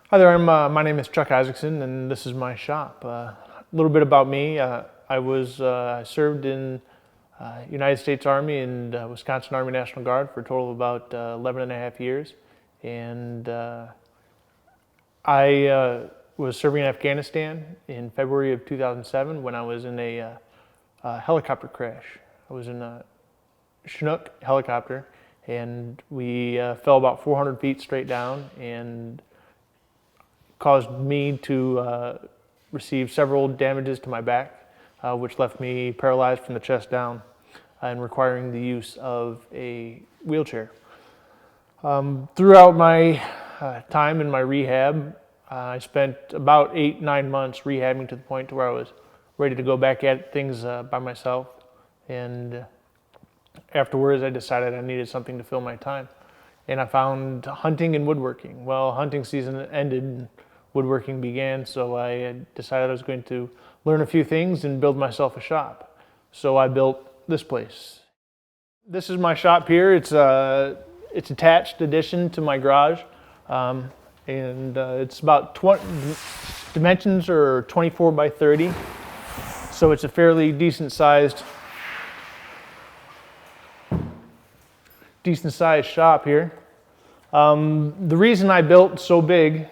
Hi there, my name is Chuck Isaacson, and this is my shop. A little bit about me. I served in United States Army and Wisconsin Army National Guard for a total of about 11 and a half years. And I was serving in Afghanistan in February of 2007 when I was in a helicopter crash. I was in a Chinook helicopter, and we fell about 400 feet straight down and caused me to receive several damages to my back, which left me paralyzed from the chest down and requiring the use of a wheelchair. Throughout my time in my rehab, I spent about 8-9 months rehabbing to the point to where I was ready to go back at things by myself. And afterwards, I decided I needed something to fill my time. And I found hunting and woodworking. Well, hunting season ended and woodworking began, so I decided I was going to learn a few things and build myself a shop. So I built this place. This is my shop here. It's attached addition to my garage, and it's about dimensions are 24 by 30, so it's a fairly decent sized shop here. The reason I built so big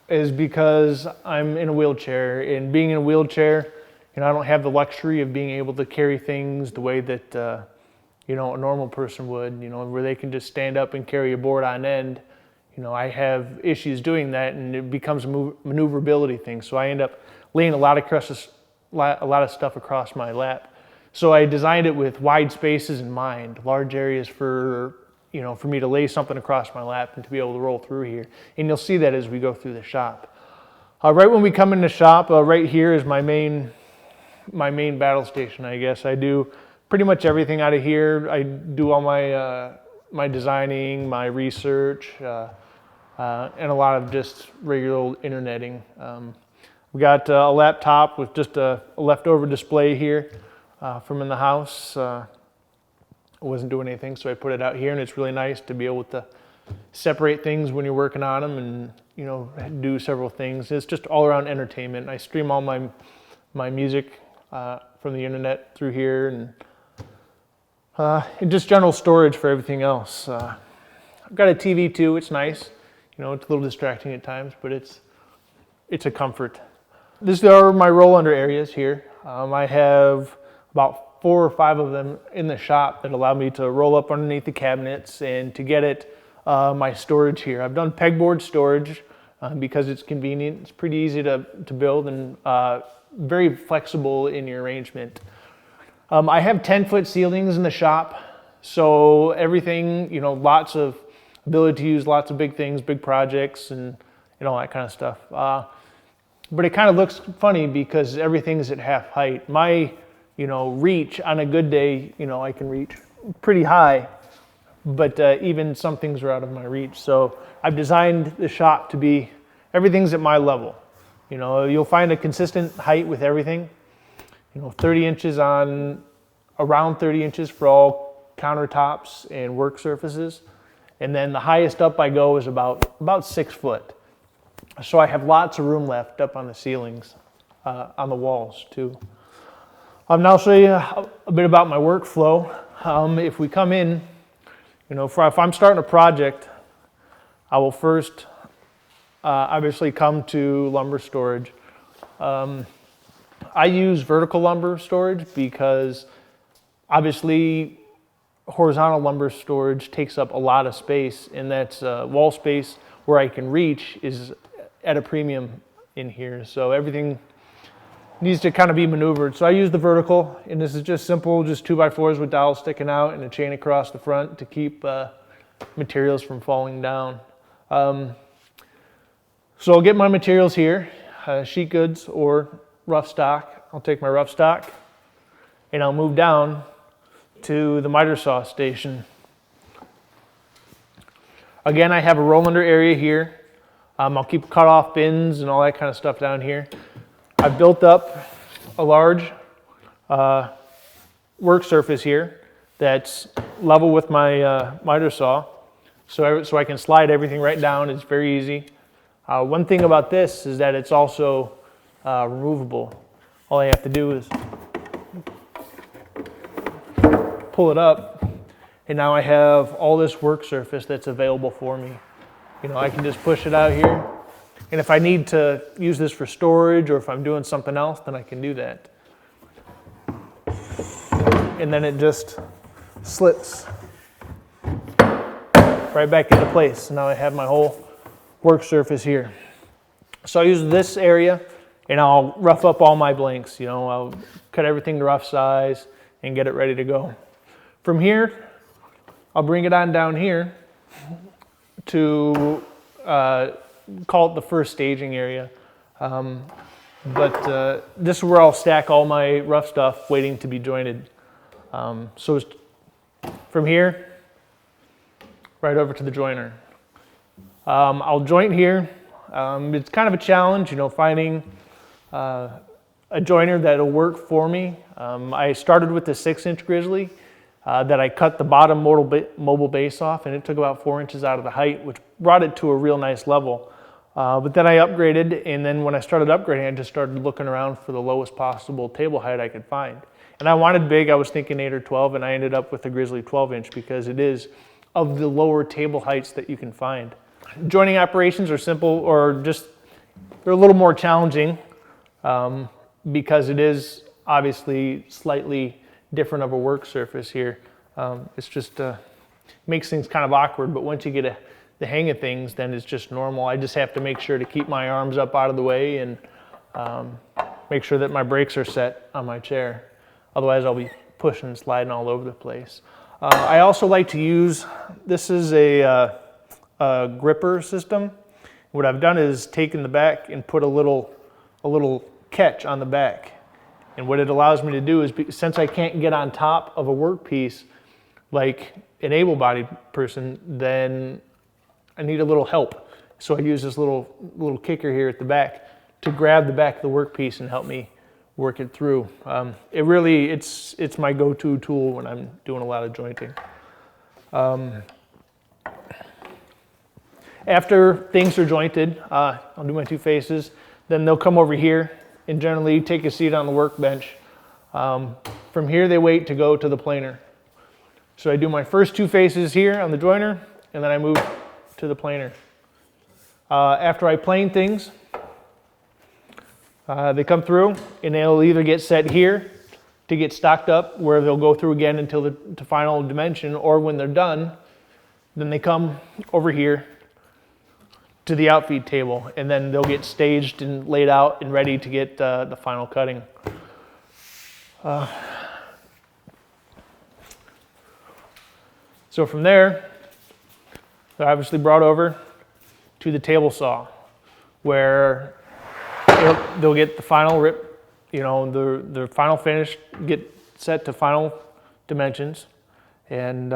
is because I'm in a wheelchair, and being in a wheelchair, I don't have the luxury of being able to carry things the way that a normal person would, where they can just stand up and carry a board on end. I have issues doing that, and it becomes a maneuverability thing. So I end up laying a lot of stuff across my lap. So I designed it with wide spaces in mind, large areas for me to lay something across my lap and to be able to roll through here. And you'll see that as we go through the shop. Right when we come in the shop, right here is my main battle station, I guess. I do pretty much everything out of here. I do all my designing, my research, and a lot of just regular interneting. We got a laptop with just a leftover display here from in the house. I wasn't doing anything, so I put it out here, and it's really nice to be able to separate things when you're working on them and do several things. It's just all around entertainment. I stream all my music from the internet through here, and just general storage for everything else. I've got a TV too. It's nice. It's a little distracting at times, but it's a comfort. These are my roll under areas here. I have about 4 or 5 of them in the shop that allow me to roll up underneath the cabinets and to get at my storage here. I've done pegboard storage because it's convenient. It's pretty easy to build and very flexible in your arrangement. I have 10-foot ceilings in the shop, so everything, lots of ability to use lots of big things, big projects, and all that kind of stuff. But it kind of looks funny because everything's at half height. My reach on a good day, I can reach pretty high, but even some things are out of my reach. So I've designed the shop to be, everything's at my level. You'll find a consistent height with everything, 30 inches on, around 30 inches for all countertops and work surfaces. And then the highest up I go is about 6 foot. So I have lots of room left up on the ceilings, on the walls too. I'll now show you a bit about my workflow. If we come in, if I'm starting a project, I will first obviously come to lumber storage. I use vertical lumber storage because obviously horizontal lumber storage takes up a lot of space, and that's wall space where I can reach is at a premium in here. So everything needs to kind of be maneuvered. So I use the vertical, and this is just simple, just 2x4s with dowels sticking out and a chain across the front to keep materials from falling down. So I'll get my materials here, sheet goods or rough stock. I'll take my rough stock and I'll move down to the miter saw station. Again, I have a roll under area here. I'll keep cut off bins and all that kind of stuff down here. I've built up a large work surface here that's level with my miter saw, so I can slide everything right down. It's very easy. One thing about this is that it's also removable. All I have to do is pull it up, and now I have all this work surface that's available for me. You know, I can just push it out here, and if I need to use this for storage or if I'm doing something else, then I can do that. And then it just slips right back into place. So now I have my whole work surface here. So I use this area and I'll rough up all my blanks. You know, I'll cut everything to rough size and get it ready to go. From here, I'll bring it on down here to call it the first staging area. But this is where I'll stack all my rough stuff waiting to be jointed. So from here, right over to the joiner. I'll joint here. It's kind of a challenge, you know, finding a joiner that'll work for me. I started with the 6-inch Grizzly that I cut the bottom mobile base off, and it took about 4 inches out of the height, which brought it to a real nice level. But then I upgraded, and then when I started upgrading, I just started looking around for the lowest possible table height I could find. And I wanted big, I was thinking 8 or 12, and I ended up with the Grizzly 12-inch because it is of the lower table heights that you can find. Joining operations are simple, or just, they're a little more challenging because it is obviously slightly different of a work surface here. It's just makes things kind of awkward, but once you get the hang of things, then it's just normal. I just have to make sure to keep my arms up out of the way and make sure that my brakes are set on my chair. Otherwise, I'll be pushing and sliding all over the place. I also like to use, this is a gripper system. What I've done is taken the back and put a little catch on the back. And what it allows me to do is, since I can't get on top of a workpiece like an able-bodied person, then I need a little help. So I use this little kicker here at the back to grab the back of the workpiece and help me work it through. It's my go-to tool when I'm doing a lot of jointing. After things are jointed, I'll do my 2 faces, then they'll come over here and generally take a seat on the workbench. From here, they wait to go to the planer. So I do my first 2 faces here on the joiner, and then I move to the planer. After I plane things, they come through and they'll either get set here to get stocked up, where they'll go through again until the final dimension, or when they're done, then they come over here to the outfeed table, and then they'll get staged and laid out and ready to get the final cutting. So from there, they're obviously brought over to the table saw, where they'll get the final rip, you know, the final finish, get set to final dimensions, and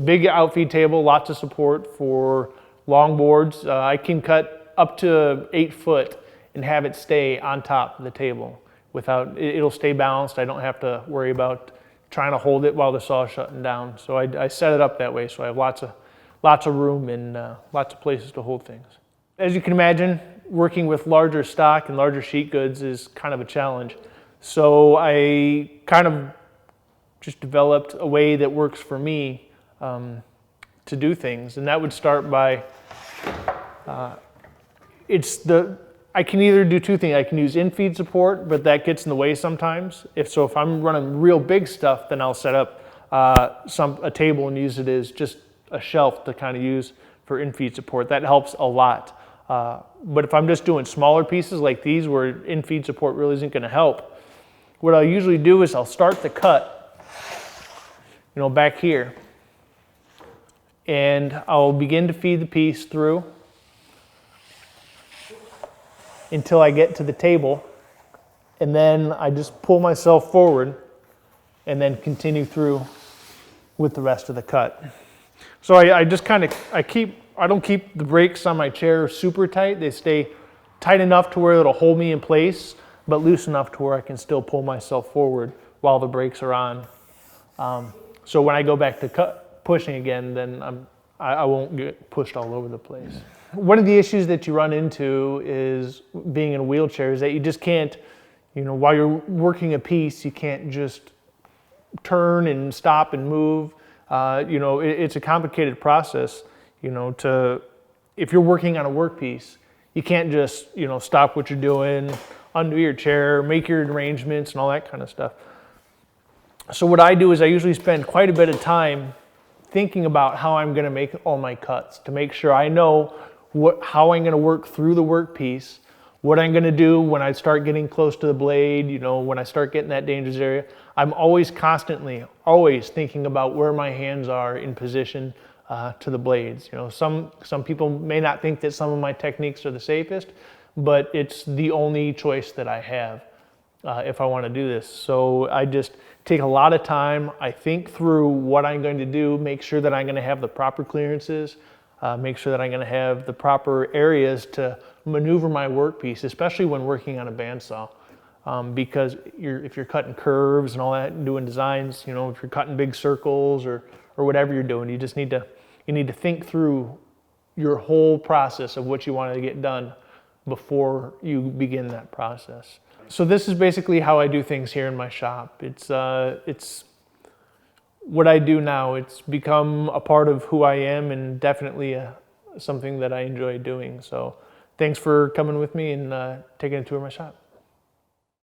big outfeed table, lots of support for long boards. I can cut up to 8 foot and have it stay on top of the table it'll stay balanced. I don't have to worry about trying to hold it while the saw is shutting down. So I set it up that way, so I have lots of room and lots of places to hold things. As you can imagine, working with larger stock and larger sheet goods is kind of a challenge. So I kind of just developed a way that works for me to do things, and that would start by I can either do 2 things. I can use in-feed support, but that gets in the way sometimes. If I'm running real big stuff, then I'll set up a table and use it as just a shelf to kind of use for in-feed support. That helps a lot. But if I'm just doing smaller pieces like these, where in-feed support really isn't going to help, what I'll usually do is I'll start the cut, you know, back here, and I'll begin to feed the piece through until I get to the table, and then I just pull myself forward and then continue through with the rest of the cut. So I just kind of, I don't keep the brakes on my chair super tight. They stay tight enough to where it'll hold me in place, but loose enough to where I can still pull myself forward while the brakes are on. So when I go back to pushing again, then I won't get pushed all over the place. One of the issues that you run into is being in a wheelchair is that you just can't, while you're working a piece, you can't just turn and stop and move. It's a complicated process, if you're working on a workpiece, you can't just, stop what you're doing, undo your chair, make your arrangements and all that kind of stuff. So what I do is I usually spend quite a bit of time thinking about how I'm going to make all my cuts to make sure I know how I'm going to work through the workpiece, what I'm going to do when I start getting close to the blade, when I start getting that dangerous area. I'm always thinking about where my hands are in position to the blades. Some people may not think that some of my techniques are the safest, but it's the only choice that I have if I want to do this. So I just take a lot of time. I think through what I'm going to do, make sure that I'm going to have the proper clearances, make sure that I'm going to have the proper areas to maneuver my workpiece, especially when working on a bandsaw. Because if you're cutting curves and all that and doing designs, if you're cutting big circles or whatever you're doing, you just need to think through your whole process of what you want to get done before you begin that process. So this is basically how I do things here in my shop. It's what I do now. It's become a part of who I am and definitely something that I enjoy doing. So thanks for coming with me and taking a tour of my shop.